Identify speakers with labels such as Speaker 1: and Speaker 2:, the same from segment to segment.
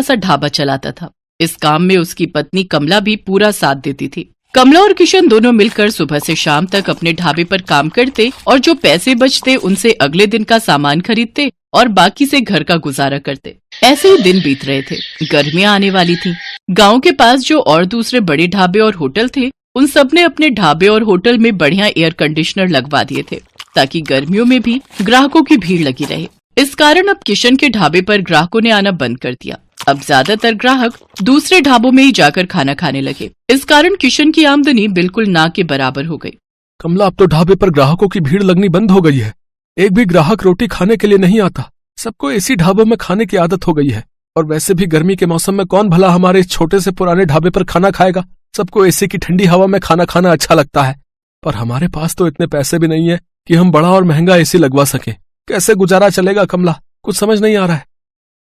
Speaker 1: सा ढाबा चलाता था। इस काम में उसकी पत्नी कमला भी पूरा साथ देती थी। कमला और किशन दोनों मिलकर सुबह से शाम तक अपने ढाबे पर काम करते और जो पैसे बचते उनसे अगले दिन का सामान खरीदते और बाकी से घर का गुजारा करते। ऐसे ही दिन बीत रहे थे। गर्मियां आने वाली थी। गांव के पास जो और दूसरे बड़े ढाबे और होटल थे, उन सब ने अपने ढाबे और होटल में बढ़िया एयर कंडीशनर लगवा दिए थे ताकि गर्मियों में भी ग्राहकों की भीड़ लगी रहे। इस कारण अब किशन के ढाबे पर ग्राहकों ने आना बंद कर दिया। अब ज्यादातर ग्राहक दूसरे ढाबों में ही जाकर खाना खाने लगे। इस कारण किशन की आमदनी बिल्कुल ना के बराबर हो गई।
Speaker 2: कमला, अब तो ढाबे पर ग्राहकों की भीड़ लगनी बंद हो गई है। एक भी ग्राहक रोटी खाने के लिए नहीं आता। सबको एसी ढाबों में खाने की आदत हो गई है। और वैसे भी गर्मी के मौसम में कौन भला हमारे इस छोटे से पुराने ढाबे पर खाना खाएगा। सबको एसी की ठंडी हवा में खाना खाना अच्छा लगता है, पर हमारे पास तो इतने पैसे भी नहीं है कि हम बड़ा और महंगा एसी लगवा सकें। कैसे गुजारा चलेगा कमला, कुछ समझ नहीं आ रहा है।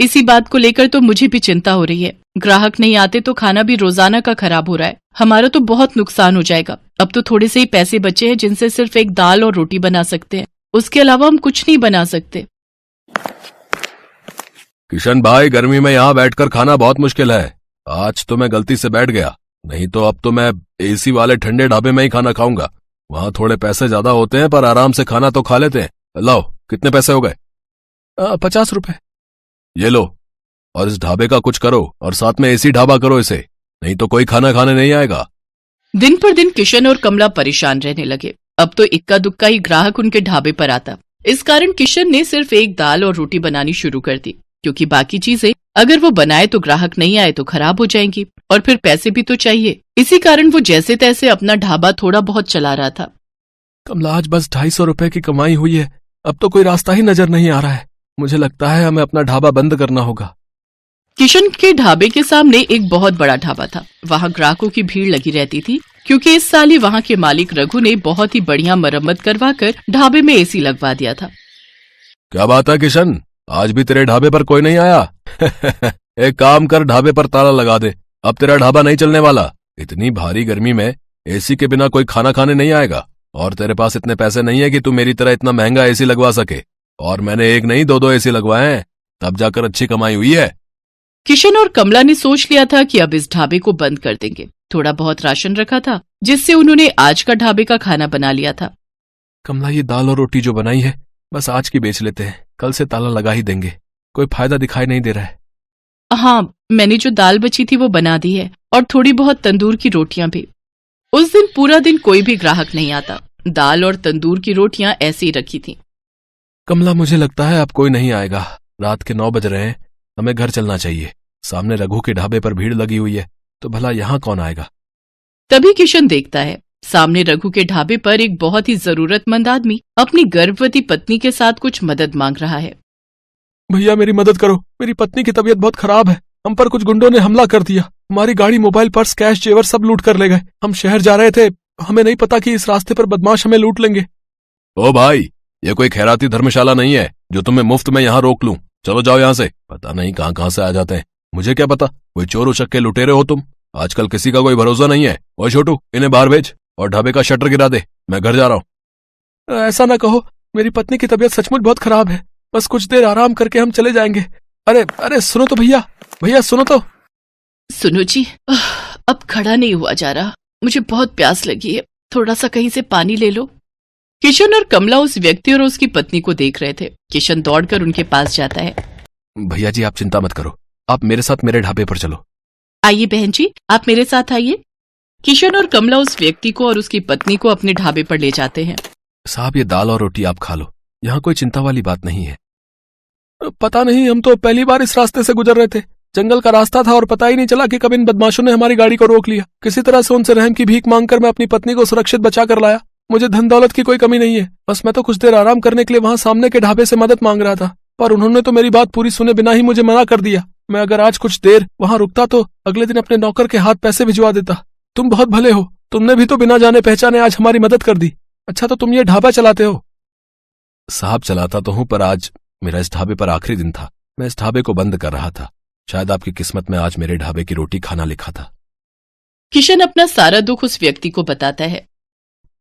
Speaker 1: इसी बात को लेकर तो मुझे भी चिंता हो रही है। ग्राहक नहीं आते तो खाना भी रोजाना का खराब हो रहा है। हमारा तो बहुत नुकसान हो जाएगा। अब तो थोड़े से ही पैसे बचे हैं जिनसे सिर्फ एक दाल और रोटी बना सकते हैं। उसके अलावा हम कुछ नहीं बना सकते।
Speaker 2: किशन भाई, गर्मी में यहाँ बैठकर खाना बहुत मुश्किल है। आज तो मैं गलती से बैठ गया, नहीं तो अब तो मैं एसी वाले ठंडे ढाबे में ही खाना खाऊंगा। वहाँ थोड़े पैसे ज्यादा होते हैं पर आराम से खाना तो खा लेते हैं। लाओ, कितने पैसे हो गए?
Speaker 3: 50 रुपए।
Speaker 2: ये लो, और इस ढाबे का कुछ करो और साथ में एसी ढाबा करो इसे, नहीं तो कोई खाना खाने नहीं आएगा।
Speaker 1: दिन पर दिन किशन और कमला परेशान रहने लगे। अब तो इक्का दुक्का ही ग्राहक उनके ढाबे पर आता। इस कारण किशन ने सिर्फ एक दाल और रोटी बनानी शुरू कर दी, क्योंकि बाकी चीजें अगर वो बनाए तो ग्राहक नहीं आए तो खराब हो जाएंगी और फिर पैसे भी तो चाहिए। इसी कारण वो जैसे तैसे अपना ढाबा थोड़ा बहुत चला रहा था।
Speaker 3: कमला, आज बस 250 रुपए की कमाई हुई है। अब तो कोई रास्ता ही नजर नहीं आ रहा है। मुझे लगता है हमें अपना ढाबा बंद करना होगा।
Speaker 1: किशन के ढाबे के सामने एक बहुत बड़ा ढाबा था। वहाँ ग्राहकों की भीड़ लगी रहती थी, क्योंकि इस साल ही वहाँ के मालिक रघु ने बहुत ही बढ़िया मरम्मत करवाकर ढाबे में एसी लगवा दिया था।
Speaker 2: क्या बात है किशन, आज भी तेरे ढाबे पर कोई नहीं आया? एक काम कर, ढाबे पर ताला लगा दे। अब तेरा ढाबा नहीं चलने वाला। इतनी भारी गर्मी में एसी के बिना कोई खाना खाने नहीं आएगा, और तेरे पास इतने पैसे नहीं है कि तू मेरी तरह इतना महंगा एसी लगवा सके। और मैंने एक नहीं 2-2 एसी लगवाए हैं, तब जाकर अच्छी कमाई हुई है।
Speaker 1: किशन और कमला ने सोच लिया था कि अब इस ढाबे को बंद कर देंगे। थोड़ा बहुत राशन रखा था, जिससे उन्होंने आज का ढाबे का खाना बना लिया था।
Speaker 3: कमला, ये दाल और रोटी जो बनाई है बस आज की बेच लेते हैं, कल से ताला लगा ही देंगे। कोई फायदा दिखाई नहीं दे रहा है।
Speaker 1: हाँ, मैंने जो दाल बची थी वो बना दी है, और थोड़ी बहुत तंदूर की रोटियां भी। उस दिन पूरा दिन कोई भी ग्राहक नहीं आता। दाल और तंदूर की रोटियां ऐसी ही रखी थी।
Speaker 3: कमला, मुझे लगता है अब कोई नहीं आएगा। रात के 9 बज रहे हैं, हमें घर चलना चाहिए। सामने रघु के ढाबे पर भीड़ लगी हुई है, तो भला यहाँ कौन आएगा?
Speaker 1: तभी किशन देखता है सामने रघु के ढाबे पर एक बहुत ही जरूरतमंद आदमी अपनी गर्भवती पत्नी के साथ कुछ मदद मांग रहा है।
Speaker 3: भैया, मेरी मदद करो। मेरी पत्नी की तबीयत बहुत खराब है। हम पर कुछ गुंडों ने हमला कर दिया। हमारी गाड़ी, मोबाइल, पर्स, कैश, जेवर सब लूट कर ले गए। हम शहर जा रहे थे, हमें नहीं पता कि इस रास्ते पर बदमाश हमें लूट लेंगे।
Speaker 2: ओ भाई, ये कोई खैराती धर्मशाला नहीं है जो तुम्हें मुफ्त में यहाँ रोक लूं। चलो जाओ यहाँ से। पता नहीं कहाँ से आ जाते हैं। मुझे क्या पता, कोई चोर उचक्के लुटेरे हो तुम। आजकल किसी का कोई भरोसा नहीं है। ओ छोटू, इन्हें बाहर भेज और ढाबे का शटर गिरा दे। मैं घर जा रहा हूँ।
Speaker 3: ऐसा ना कहो, मेरी पत्नी की तबीयत सचमुच बहुत खराब है। बस कुछ देर आराम करके हम चले जाएंगे। अरे सुनो तो भैया, भैया सुनो तो।
Speaker 1: सुनो जी, अब खड़ा नहीं हुआ जा रहा। मुझे बहुत प्यास लगी है, थोड़ा सा कहीं से पानी ले लो। किशन और कमला उस व्यक्ति और उसकी पत्नी को देख रहे थे। किशन दौड़कर उनके पास जाता है।
Speaker 3: भैया जी, आप चिंता मत करो, आप मेरे साथ मेरे ढाबे पर चलो।
Speaker 1: आइए बहन जी, आप मेरे साथ आइए। किशन और कमला उस व्यक्ति को और उसकी पत्नी को अपने ढाबे पर ले जाते हैं।
Speaker 3: साहब, ये दाल और रोटी आप खा लो, यहाँ कोई चिंता वाली बात नहीं है। पता नहीं, हम तो पहली बार इस रास्ते से गुजर रहे थे। जंगल का रास्ता था और पता ही नहीं चला कि कब इन बदमाशों ने हमारी गाड़ी को रोक लिया। किसी तरह से उनसे रहम की भीख मांगकर मैं अपनी पत्नी को सुरक्षित बचा कर लाया। मुझे धन दौलत की कोई कमी नहीं है। बस मैं तो कुछ देर आराम करने के लिए वहाँ सामने के ढाबे से मदद मांग रहा था, पर उन्होंने तो मेरी बात पूरी सुने बिना ही मुझे मना कर दिया। मैं अगर आज कुछ देर वहाँ रुकता तो अगले दिन अपने नौकर के हाथ पैसे भिजवा देता। तुम बहुत भले हो, तुमने भी तो बिना जाने पहचाने आज हमारी मदद कर दी। अच्छा, तो तुम ये ढाबा चलाते हो?
Speaker 2: साहब, चलाता तो हूँ, पर आज मेरा इस ढाबे पर आखिरी दिन था। मैं इस ढाबे को बंद कर रहा था। शायद आपकी किस्मत में आज मेरे ढाबे की रोटी खाना लिखा था।
Speaker 1: किशन अपना सारा दुख उस व्यक्ति को बताता है।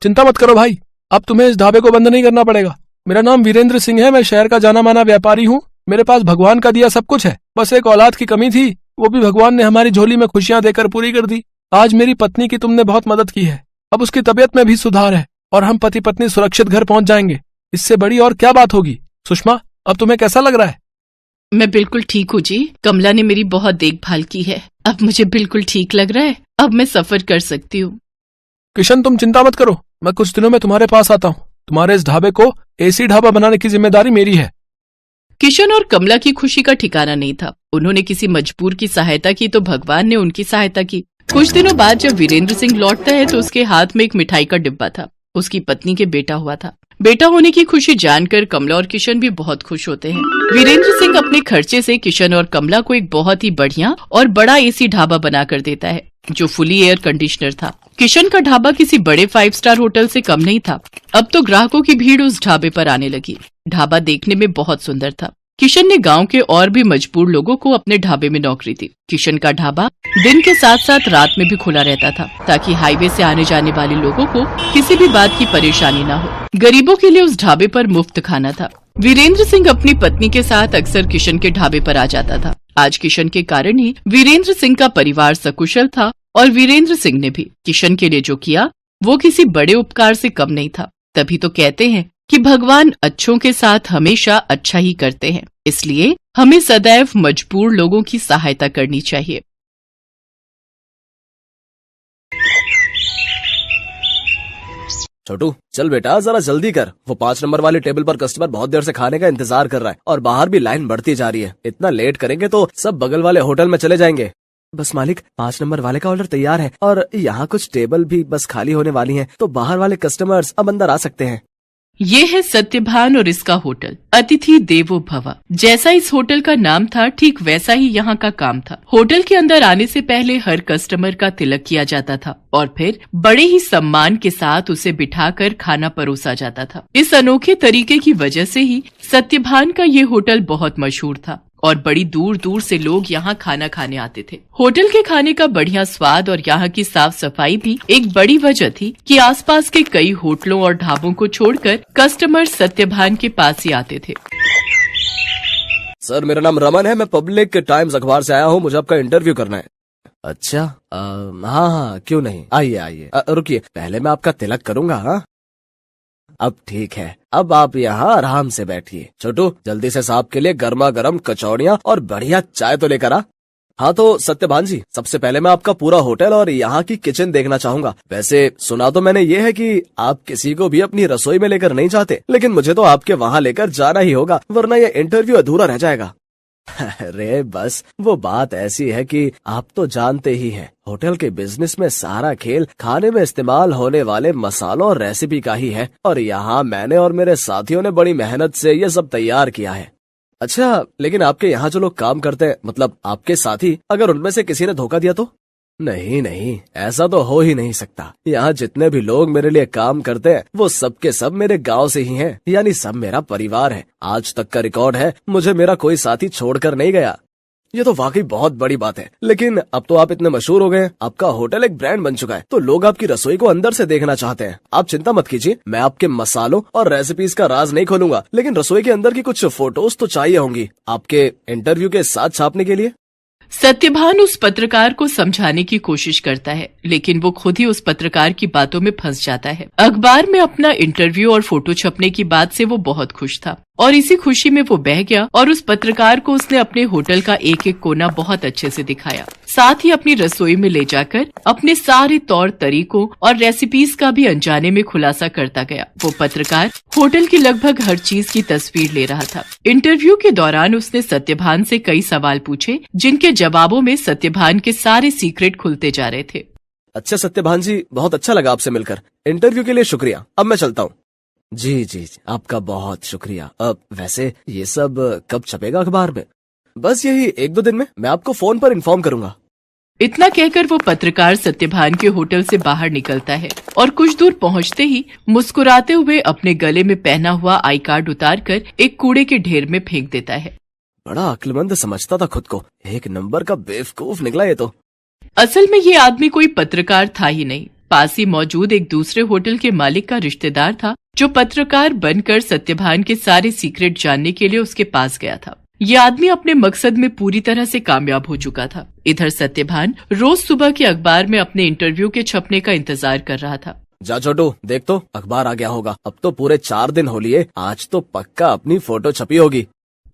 Speaker 3: चिंता मत करो भाई, अब तुम्हें इस ढाबे को बंद नहीं करना पड़ेगा। मेरा नाम वीरेंद्र सिंह है, मैं शहर का जाना माना व्यापारी हूँ। मेरे पास भगवान का दिया सब कुछ है, बस एक औलाद की कमी थी।
Speaker 2: वो भी भगवान ने हमारी झोली में खुशियां देकर पूरी कर दी। आज मेरी पत्नी की तुमने बहुत मदद की है। अब उसकी तबीयत में भी सुधार है और हम पति पत्नी सुरक्षित घर पहुंच जाएंगे। इससे बड़ी और क्या बात होगी। सुषमा, अब तुम्हें कैसा लग रहा है?
Speaker 1: मैं बिल्कुल ठीक हूँ जी। कमला ने मेरी बहुत देखभाल की है। अब मुझे बिल्कुल ठीक लग रहा है। अब मैं सफर कर सकती हूँ।
Speaker 2: किशन, तुम चिंता मत करो, मैं कुछ दिनों में तुम्हारे पास आता हूँ। तुम्हारे इस ढाबे को एसी ढाबा बनाने की जिम्मेदारी मेरी है।
Speaker 1: किशन और कमला की खुशी का ठिकाना नहीं था। उन्होंने किसी मजबूर की सहायता की तो भगवान ने उनकी सहायता की। कुछ दिनों बाद जब वीरेंद्र सिंह लौटता है तो उसके हाथ में एक मिठाई का डिब्बा था। उसकी पत्नी के बेटा हुआ था। बेटा होने की खुशी जानकर कमला और किशन भी बहुत खुश होते हैं। वीरेंद्र सिंह अपने खर्चे से किशन और कमला को एक बहुत ही बढ़िया और बड़ा एसी ढाबा बनाकर देता है, जो फुली एयर कंडीशनर था। किशन का ढाबा किसी बड़े 5 स्टार होटल से कम नहीं था। अब तो ग्राहकों की भीड़ उस ढाबे पर आने लगी। ढाबा देखने में बहुत सुंदर था। किशन ने गांव के और भी मजबूर लोगों को अपने ढाबे में नौकरी दी। किशन का ढाबा दिन के साथ साथ रात में भी खुला रहता था, ताकि हाईवे से आने जाने वाले लोगों को किसी भी बात की परेशानी न हो। गरीबों के लिए उस ढाबे पर मुफ्त खाना था। वीरेंद्र सिंह अपनी पत्नी के साथ अक्सर किशन के ढाबे पर आ जाता था। आज किशन के कारण ही वीरेंद्र सिंह का परिवार सकुशल था और वीरेंद्र सिंह ने भी किशन के लिए जो किया वो किसी बड़े उपकार से कम नहीं था। तभी तो कहते हैं कि भगवान अच्छों के साथ हमेशा अच्छा ही करते हैं, इसलिए हमें सदैव मजबूर लोगों की सहायता करनी चाहिए।
Speaker 4: छोटू, चल बेटा जरा जल्दी कर। वो 5 नंबर वाले टेबल पर कस्टमर बहुत देर से खाने का इंतजार कर रहा है और बाहर भी लाइन बढ़ती जा रही है। इतना लेट करेंगे तो सब बगल वाले होटल में चले जाएंगे। बस मालिक, 5 नंबर वाले का ऑर्डर तैयार है और यहाँ कुछ टेबल भी बस खाली होने वाली हैं, तो बाहर वाले कस्टमर्स अब अंदर आ सकते हैं।
Speaker 1: ये है सत्यभान और इसका होटल अतिथि देवो भव। जैसा इस होटल का नाम था, ठीक वैसा ही यहाँ का काम था। होटल के अंदर आने से पहले हर कस्टमर का तिलक किया जाता था और फिर बड़े ही सम्मान के साथ उसे बिठाकर खाना परोसा जाता था। इस अनोखे तरीके की वजह से ही सत्यभान का ये होटल बहुत मशहूर था और बड़ी दूर दूर से लोग यहाँ खाना खाने आते थे। होटल के खाने का बढ़िया स्वाद और यहाँ की साफ सफाई भी एक बड़ी वजह थी कि आसपास के कई होटलों और ढाबों को छोड़कर कस्टमर सत्यभान के पास ही आते थे।
Speaker 4: सर, मेरा नाम रमन है। मैं पब्लिक टाइम्स अखबार से आया हूँ। मुझे आपका इंटरव्यू करना है। अच्छा, हाँ, क्यों नहीं, आइए आइए। रुकिए, पहले मैं आपका तिलक करूंगा। हाँ, अब ठीक है। अब आप यहाँ आराम से बैठिए। छोटू, जल्दी से साहब के लिए गर्मा गर्म कचौड़ियाँ और बढ़िया चाय तो लेकर आ। हाँ तो सत्यभान जी, सबसे पहले मैं आपका पूरा होटल और यहाँ की किचन देखना चाहूंगा। वैसे सुना तो मैंने ये है कि आप किसी को भी अपनी रसोई में लेकर नहीं जाते, लेकिन मुझे तो आपके वहाँ लेकर जाना ही होगा, वरना ये इंटरव्यू अधूरा रह जाएगा। अरे बस, वो बात ऐसी है कि आप तो जानते ही हैं, होटल के बिजनेस में सारा खेल खाने में इस्तेमाल होने वाले मसालों और रेसिपी का ही है और यहाँ मैंने और मेरे साथियों ने बड़ी मेहनत से ये सब तैयार किया है। अच्छा, लेकिन आपके यहाँ जो लोग काम करते हैं, मतलब आपके साथी, अगर उनमें से किसी ने धोखा दिया तो? नहीं नहीं, ऐसा तो हो ही नहीं सकता। यहाँ जितने भी लोग मेरे लिए काम करते हैं वो सब के सब मेरे गांव से ही हैं, यानी सब मेरा परिवार है। आज तक का रिकॉर्ड है, मुझे मेरा कोई साथी छोड़कर नहीं गया। ये तो वाकई बहुत बड़ी बात है। लेकिन अब तो आप इतने मशहूर हो गए, आपका होटल एक ब्रांड बन चुका है, तो लोग आपकी रसोई को अंदर से देखना चाहते हैं। आप चिंता मत कीजिए, मैं आपके मसालों और रेसिपीज का राज नहीं खोलूंगा, लेकिन रसोई के अंदर की कुछ फोटोज तो चाहिए होंगी आपके इंटरव्यू के साथ छापने के लिए।
Speaker 1: सत्यभान उस पत्रकार को समझाने की कोशिश करता है, लेकिन वो खुद ही उस पत्रकार की बातों में फंस जाता है। अखबार में अपना इंटरव्यू और फोटो छपने की बात से वो बहुत खुश था और इसी खुशी में वो बह गया और उस पत्रकार को उसने अपने होटल का एक एक कोना बहुत अच्छे से दिखाया। साथ ही अपनी रसोई में ले जाकर अपने सारे तौर तरीकों और रेसिपीज का भी अनजाने में खुलासा करता गया। वो पत्रकार होटल की लगभग हर चीज की तस्वीर ले रहा था। इंटरव्यू के दौरान उसने सत्यभान से कई सवाल पूछे, जिनके जवाबों में सत्यभान के सारे सीक्रेट खुलते जा रहे थे।
Speaker 4: अच्छा सत्यभान जी, बहुत अच्छा लगा आपसे मिलकर। इंटरव्यू के लिए शुक्रिया। अब मैं चलता हूँ। जी जी, आपका बहुत शुक्रिया। अब वैसे ये सब कब छपेगा अखबार में? बस यही 1-2 दिन में। मैं आपको फोन पर इन्फॉर्म करूंगा।
Speaker 1: इतना कहकर वो पत्रकार सत्यभान के होटल से बाहर निकलता है और कुछ दूर पहुंचते ही मुस्कुराते हुए अपने गले में पहना हुआ आई कार्ड उतारकर एक कूड़े के ढेर में फेंक देता है।
Speaker 4: बड़ा अक्लमंद समझता था खुद को, एक नंबर का बेवकूफ निकला ये तो।
Speaker 1: असल में ये आदमी कोई पत्रकार था ही नहीं, पास ही मौजूद एक दूसरे होटल के मालिक का रिश्तेदार था, जो पत्रकार बनकर सत्यभान के सारे सीक्रेट जानने के लिए उसके पास गया था। ये आदमी अपने मकसद में पूरी तरह से कामयाब हो चुका था। इधर सत्यभान रोज सुबह के अखबार में अपने इंटरव्यू के छपने का इंतजार कर रहा था।
Speaker 4: जा छोटू, देख तो अखबार आ गया होगा। अब तो पूरे 4 दिन हो लिए, आज तो पक्का अपनी फोटो छपी होगी।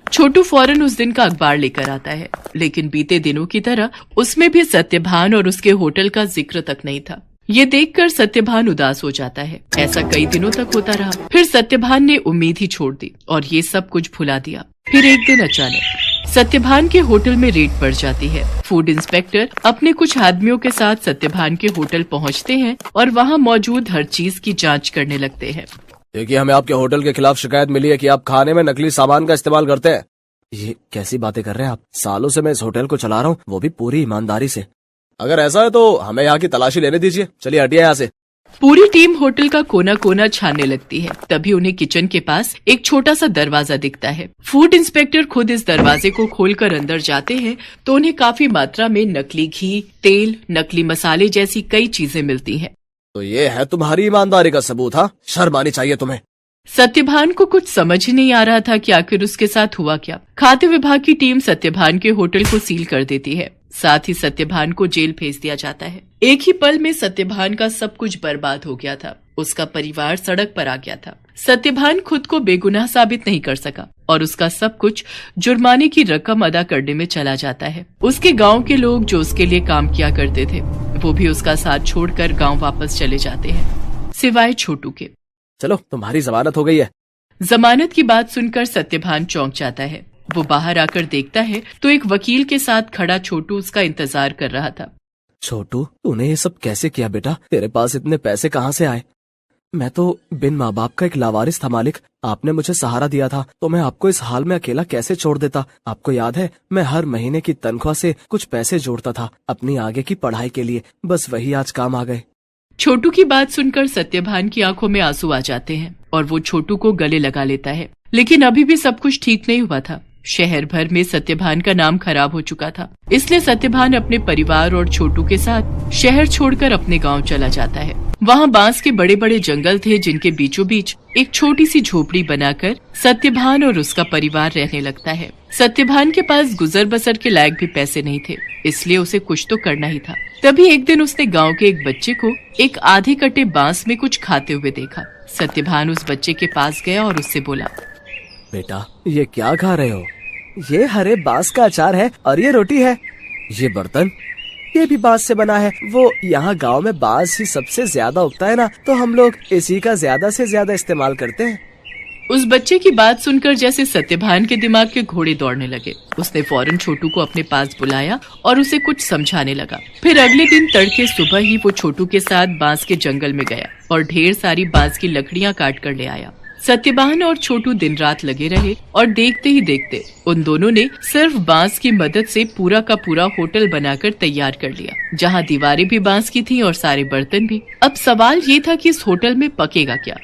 Speaker 1: छोटू फौरन उस दिन का अखबार लेकर आता है, लेकिन बीते दिनों की तरह उसमें भी सत्यभान और उसके होटल का जिक्र तक नहीं था। ये देखकर सत्यभान उदास हो जाता है। ऐसा कई दिनों तक होता रहा। फिर सत्यभान ने उम्मीद ही छोड़ दी और ये सब कुछ भुला दिया। फिर एक दिन अचानक सत्यभान के होटल में रेड पड़ जाती है। फूड इंस्पेक्टर अपने कुछ आदमियों के साथ सत्यभान के होटल पहुंचते हैं और वहां मौजूद हर चीज की जांच करने लगते हैं।
Speaker 4: देखिए, हमें आपके होटल के खिलाफ शिकायत मिली है कि आप खाने में नकली सामान का इस्तेमाल करते हैं। ये कैसी बातें कर रहे हैं आप? सालों से मैं इस होटल को चला रहा हूँ, वो भी पूरी ईमानदारी से। अगर ऐसा है तो हमें यहाँ की तलाशी लेने दीजिए। चलिए हटिए यहाँ से।
Speaker 1: पूरी टीम होटल का कोना कोना छानने लगती है। तभी उन्हें किचन के पास एक छोटा सा दरवाजा दिखता है। फूड इंस्पेक्टर खुद इस दरवाजे को खोलकर अंदर जाते हैं तो उन्हें काफी मात्रा में नकली घी, तेल, नकली मसाले जैसी कई चीजें मिलती हैं।
Speaker 4: तो ये है तुम्हारी ईमानदारी का सबूत? हाँ, शर्म आनी चाहिए तुम्हें।
Speaker 1: सत्यभान को कुछ समझ ही नहीं आ रहा था कि आखिर उसके साथ हुआ क्या। खाद्य विभाग की टीम सत्यभान के होटल को सील कर देती है। साथ ही सत्यभान को जेल भेज दिया जाता है। एक ही पल में सत्यभान का सब कुछ बर्बाद हो गया था। उसका परिवार सड़क पर आ गया था। सत्यभान खुद को बेगुनाह साबित नहीं कर सका और उसका सब कुछ जुर्माने की रकम अदा करने में चला जाता है। उसके गांव के लोग जो उसके लिए काम किया करते थे वो भी उसका साथ छोड़कर गांव वापस चले जाते हैं, सिवाय छोटू के।
Speaker 4: चलो, तुम्हारी जमानत हो गई है।
Speaker 1: जमानत की बात सुनकर सत्यभान चौंक जाता है। वो बाहर आकर देखता है तो एक वकील के साथ खड़ा छोटू उसका इंतजार कर रहा था।
Speaker 4: छोटू, तूने ये सब कैसे किया बेटा? तेरे पास इतने पैसे कहाँ से आए? मैं तो बिन माँ बाप का एक लावारिस था मालिक। आपने मुझे सहारा दिया था तो मैं आपको इस हाल में अकेला कैसे छोड़ देता? आपको याद है, मैं हर महीने की तनख्वाह से कुछ पैसे जोड़ता था अपनी आगे की पढ़ाई के लिए। बस वही आज काम आ गए।
Speaker 1: छोटू की बात सुनकर सत्यभान की आंखों में आंसू आ जाते हैं और वो छोटू को गले लगा लेता है। लेकिन अभी भी सब कुछ ठीक नहीं हुआ था। शहर भर में सत्यभान का नाम खराब हो चुका था। इसलिए सत्यभान अपने परिवार और छोटू के साथ शहर छोड़कर अपने गांव चला जाता है। वहां बांस के बड़े बड़े जंगल थे जिनके बीचों बीच एक छोटी सी झोपड़ी बनाकर सत्यभान और उसका परिवार रहने लगता है। सत्यभान के पास गुजर बसर के लायक भी पैसे नहीं थे, इसलिए उसे कुछ तो करना ही था। तभी एक दिन उसने गांव के एक बच्चे को एक आधे कटे बांस में कुछ खाते हुए देखा। सत्यभान उस बच्चे के पास गया और उससे बोला,
Speaker 4: बेटा, ये क्या खा रहे हो? ये हरे बांस का अचार है और ये रोटी है। ये बर्तन, ये भी बांस से बना है। वो यहाँ गांव में बांस ही सबसे ज्यादा उगता है ना, तो हम लोग इसी का ज्यादा से ज्यादा इस्तेमाल करते हैं।
Speaker 1: उस बच्चे की बात सुनकर जैसे सत्यभान के दिमाग के घोड़े दौड़ने लगे। उसने फौरन छोटू को अपने पास बुलाया और उसे कुछ समझाने लगा। फिर अगले दिन तड़के सुबह ही वो छोटू के साथ बांस के जंगल में गया और ढेर सारी बांस की लकड़ियां काट कर ले आया। सत्यभान और छोटू दिन रात लगे रहे और देखते ही देखते उन दोनों ने सिर्फ बांस की मदद से पूरा का पूरा होटल बनाकर तैयार कर लिया, जहां दीवारें भी बांस की थीं और सारे बर्तन भी। अब सवाल ये था कि इस होटल में पकेगा क्या?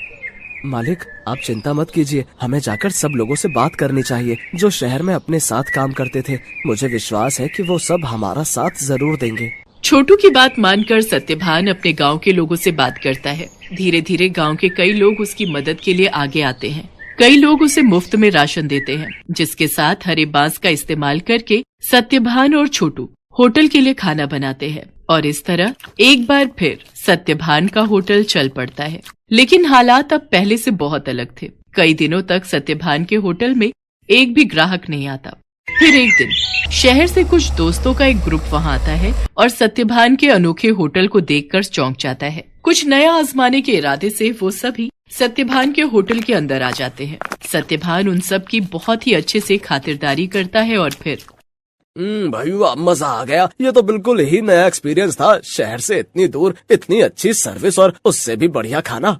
Speaker 4: मालिक, आप चिंता मत कीजिए, हमें जाकर सब लोगों से बात करनी चाहिए जो शहर में अपने साथ काम करते थे। मुझे विश्वास है कि वो सब हमारा साथ जरूर देंगे।
Speaker 1: छोटू की बात मानकर सत्यभान अपने गांव के लोगों से बात करता है। धीरे धीरे गांव के कई लोग उसकी मदद के लिए आगे आते हैं। कई लोग उसे मुफ्त में राशन देते हैं, जिसके साथ हरे बांस का इस्तेमाल करके सत्यभान और छोटू होटल के लिए खाना बनाते हैं। और इस तरह एक बार फिर सत्यभान का होटल चल पड़ता है। लेकिन हालात अब पहले से बहुत अलग थे। कई दिनों तक सत्यभान के होटल में एक भी ग्राहक नहीं आता। फिर एक दिन शहर से कुछ दोस्तों का एक ग्रुप वहां आता है और सत्यभान के अनोखे होटल को देखकर चौंक जाता है। कुछ नया आजमाने के इरादे से वो सभी सत्यभान के होटल के अंदर आ जाते हैं। सत्यभान उन सब की बहुत ही अच्छे से खातिरदारी करता है और फिर
Speaker 4: भाई वाह, मजा आ गया। ये तो बिल्कुल ही नया एक्सपीरियंस था। शहर से इतनी दूर इतनी अच्छी सर्विस और उससे भी बढ़िया खाना।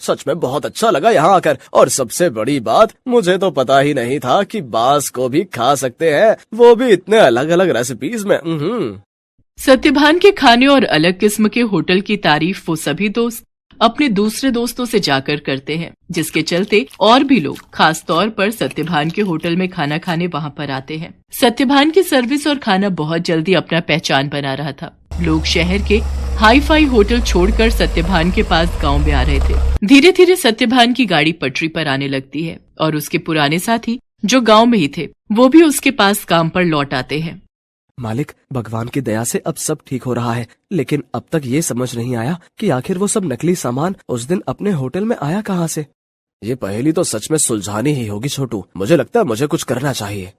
Speaker 4: सच में बहुत अच्छा लगा यहाँ आकर। और सबसे बड़ी बात, मुझे तो पता ही नहीं था कि बांस को भी खा सकते हैं, वो भी इतने अलग अलग रेसिपीज में।
Speaker 1: सत्यभान के खाने और अलग किस्म के होटल की तारीफ वो सभी दोस्त अपने दूसरे दोस्तों से जाकर करते हैं, जिसके चलते और भी लोग खास तौर पर सत्यभान के होटल में खाना खाने वहां पर आते हैं। सत्यभान की सर्विस और खाना बहुत जल्दी अपना पहचान बना रहा था। लोग शहर के हाई फाई होटल छोड़कर सत्यभान के पास गांव में आ रहे थे। धीरे धीरे सत्यभान की गाड़ी पटरी पर आने लगती है और उसके पुराने साथी जो गांव में ही थे वो भी उसके पास काम पर लौट आते हैं।
Speaker 4: मालिक, भगवान की दया से अब सब ठीक हो रहा है, लेकिन अब तक ये समझ नहीं आया कि आखिर वो सब नकली सामान उस दिन अपने होटल में आया कहाँ से। ये पहेली तो सच में सुलझानी ही होगी छोटू। मुझे लगता है मुझे कुछ करना चाहिए।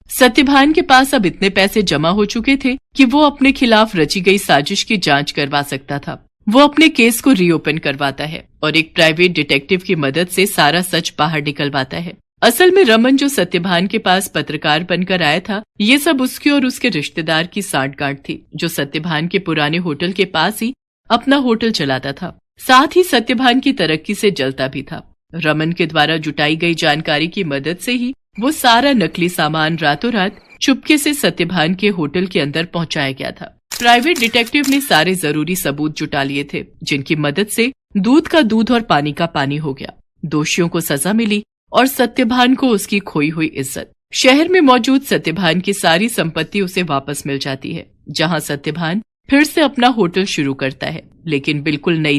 Speaker 1: सत्यभान के पास अब इतने पैसे जमा हो चुके थे कि वो अपने खिलाफ रची गई साजिश की जांच करवा सकता था। वो अपने केस को रीओपन करवाता है और एक प्राइवेट डिटेक्टिव की मदद से सारा सच बाहर निकलवाता है। असल में रमन जो सत्यभान के पास पत्रकार बनकर आया था, ये सब उसके और उसके रिश्तेदार की सांठगांठ थी, जो सत्यभान के पुराने होटल के पास ही अपना होटल चलाता था। साथ ही सत्यभान की तरक्की से जलता भी था। रमन के द्वारा जुटाई गई जानकारी की मदद से ही वो सारा नकली सामान रातों रात चुपके से सत्यभान के होटल के अंदर पहुंचाया गया था। प्राइवेट डिटेक्टिव ने सारे जरूरी सबूत जुटा लिए थे, जिनकी मदद से दूध का दूध और पानी का पानी हो गया। दोषियों को सजा मिली और सत्यभान को उसकी खोई हुई इज्जत। शहर में मौजूद सत्यभान की सारी संपत्ति उसे वापस मिल जाती है, जहां सत्यभान फिर से अपना होटल शुरू करता है, लेकिन बिल्कुल नई